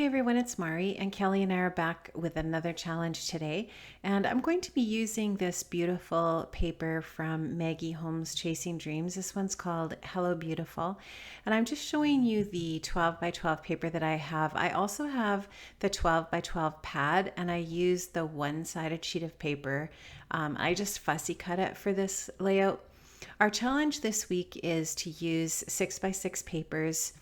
everyone, it's Mari, and Kelly and I are back with another challenge today. And I'm going to be using this beautiful paper from Maggie Holmes Chasing Dreams. This one's called Hello Beautiful. And I'm just showing you the 12 by 12 paper that I have. I also have the 12 by 12 pad, and I use the one-sided sheet of paper. I just fussy cut it for this layout. Our challenge this week is to use 6 by 6 papers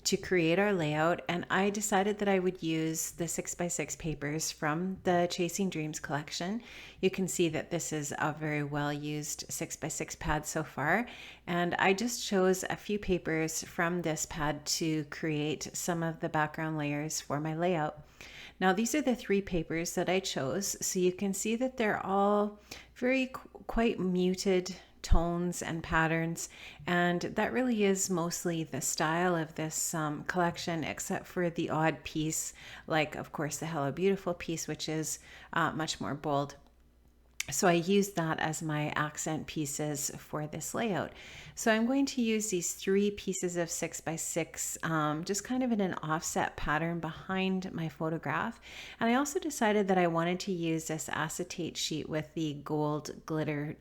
to create our layout, and I decided that I would use the 6 by 6 papers from the Chasing Dreams collection. You can see that this is a very well used 6 by 6 pad so far, and I just chose a few papers from this pad to create some of the background layers for my layout. Now these are the 3 papers that I chose, so you can see that they're all very quite muted tones and patterns, and that really is mostly the style of this collection, except for the odd piece, like of course the Hello Beautiful piece, which is much more bold. So I used that as my accent pieces for this layout. So I'm going to use these 3 pieces of 6 by 6 just kind of in an offset pattern behind my photograph. And I also decided that I wanted to use this acetate sheet with the gold glitter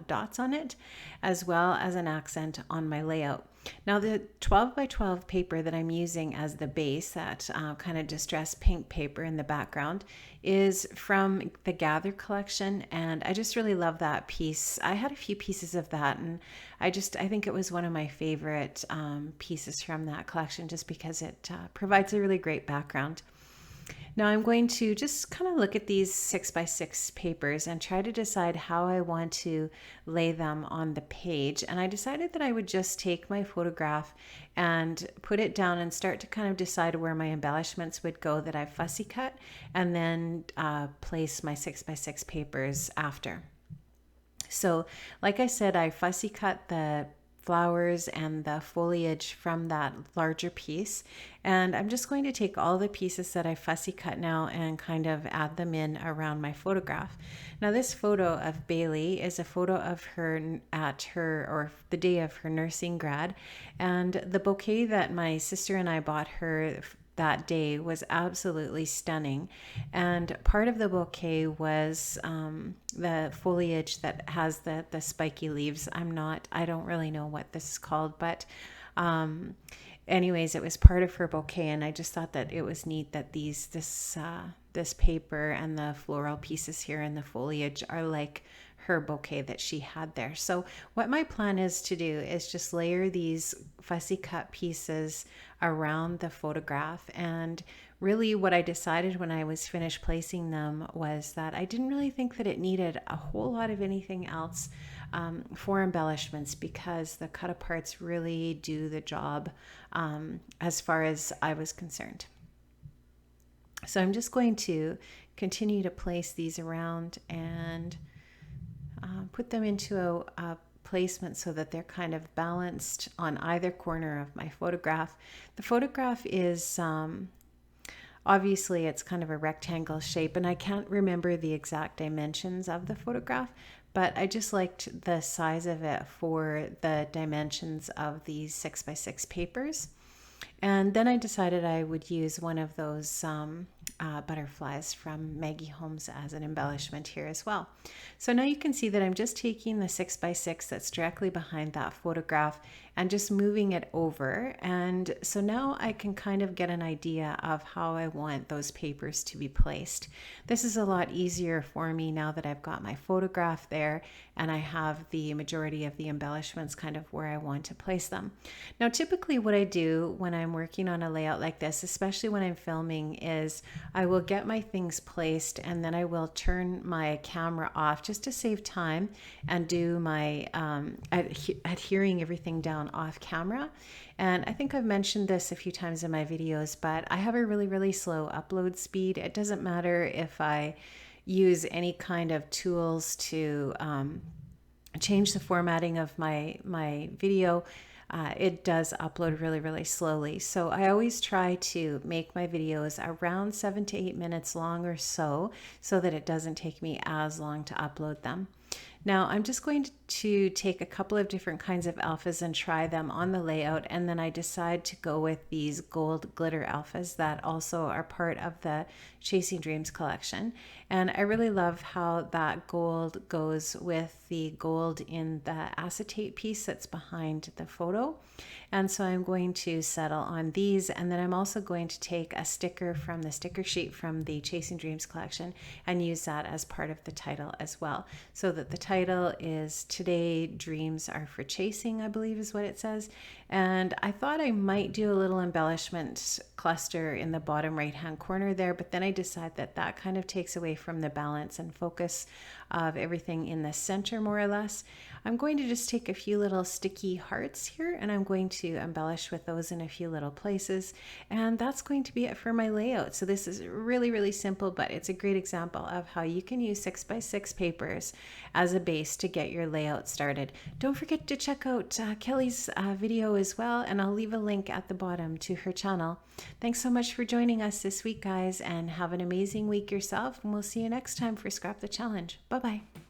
dots on it, as well as an accent on my layout. Now the 12 by 12 paper that I'm using as the base, that kind of distressed pink paper in the background, is from the Gather collection, and I just really love that piece. I had a few pieces of that, and I think it was one of my favorite pieces from that collection, just because it provides a really great background. Now I'm going to just kind of look at these 6 by 6 papers and try to decide how I want to lay them on the page. And I decided that I would just take my photograph and put it down and start to kind of decide where my embellishments would go that I've fussy cut, and then place my 6 by 6 papers after. So like I said, I fussy cut the flowers and the foliage from that larger piece, and I'm just going to take all the pieces that I fussy cut now and kind of add them in around my photograph. Now this photo of Bailey is a photo of her at her, or the day of her nursing grad, and the bouquet that my sister and I bought her that day was absolutely stunning. And part of the bouquet was the foliage that has the spiky leaves. I don't really know what this is called, but anyways, it was part of her bouquet, and I just thought that it was neat that this paper and the floral pieces here in the foliage are like her bouquet that she had there. So what my plan is to do is just layer these fussy cut pieces around the photograph. And really what I decided when I was finished placing them was that I didn't really think that it needed a whole lot of anything else for embellishments, because the cut aparts really do the job as far as I was concerned. So I'm just going to continue to place these around and put them into a placement so that they're kind of balanced on either corner of my photograph. The photograph is obviously it's kind of a rectangle shape, and I can't remember the exact dimensions of the photograph, but I just liked the size of it for the dimensions of these 6 by 6 papers. And then I decided I would use one of those butterflies from Maggie Holmes as an embellishment here as well. So now you can see that I'm just taking the 6 by 6 that's directly behind that photograph and just moving it over. And so now I can kind of get an idea of how I want those papers to be placed. This is a lot easier for me now that I've got my photograph there and I have the majority of the embellishments kind of where I want to place them. Now typically what I do when I'm working on a layout like this, especially when I'm filming, is I will get my things placed and then I will turn my camera off just to save time and do my adhering everything down off camera. And I think I've mentioned this a few times in my videos, but I have a really slow upload speed. It doesn't matter if I use any kind of tools to change the formatting of my video. It does upload really slowly. So I always try to make my videos around 7 to 8 minutes long or so that it doesn't take me as long to upload them. Now I'm just going to take a couple of different kinds of alphas and try them on the layout, and then I decide to go with these gold glitter alphas that also are part of the Chasing Dreams collection. And I really love how that gold goes with the gold in the acetate piece that's behind the photo. And so I'm going to settle on these, and then I'm also going to take a sticker from the sticker sheet from the Chasing Dreams collection and use that as part of the title as well, so that the title is Today Dreams Are for Chasing, I believe is what it says. And I thought I might do a little embellishment cluster in the bottom right hand corner there, but then I decided that that kind of takes away from the balance and focus of everything in the center more or less. I'm going to just take a few little sticky hearts here, and I'm going to embellish with those in a few little places, and that's going to be it for my layout. So this is really simple, but it's a great example of how you can use 6x6 papers as a base to get your layout started. Don't forget to check out Kelly's video as well, and I'll leave a link at the bottom to her channel. Thanks so much for joining us this week, guys, and have an amazing week yourself, and we'll see you next time for Scrap the Challenge. Bye bye.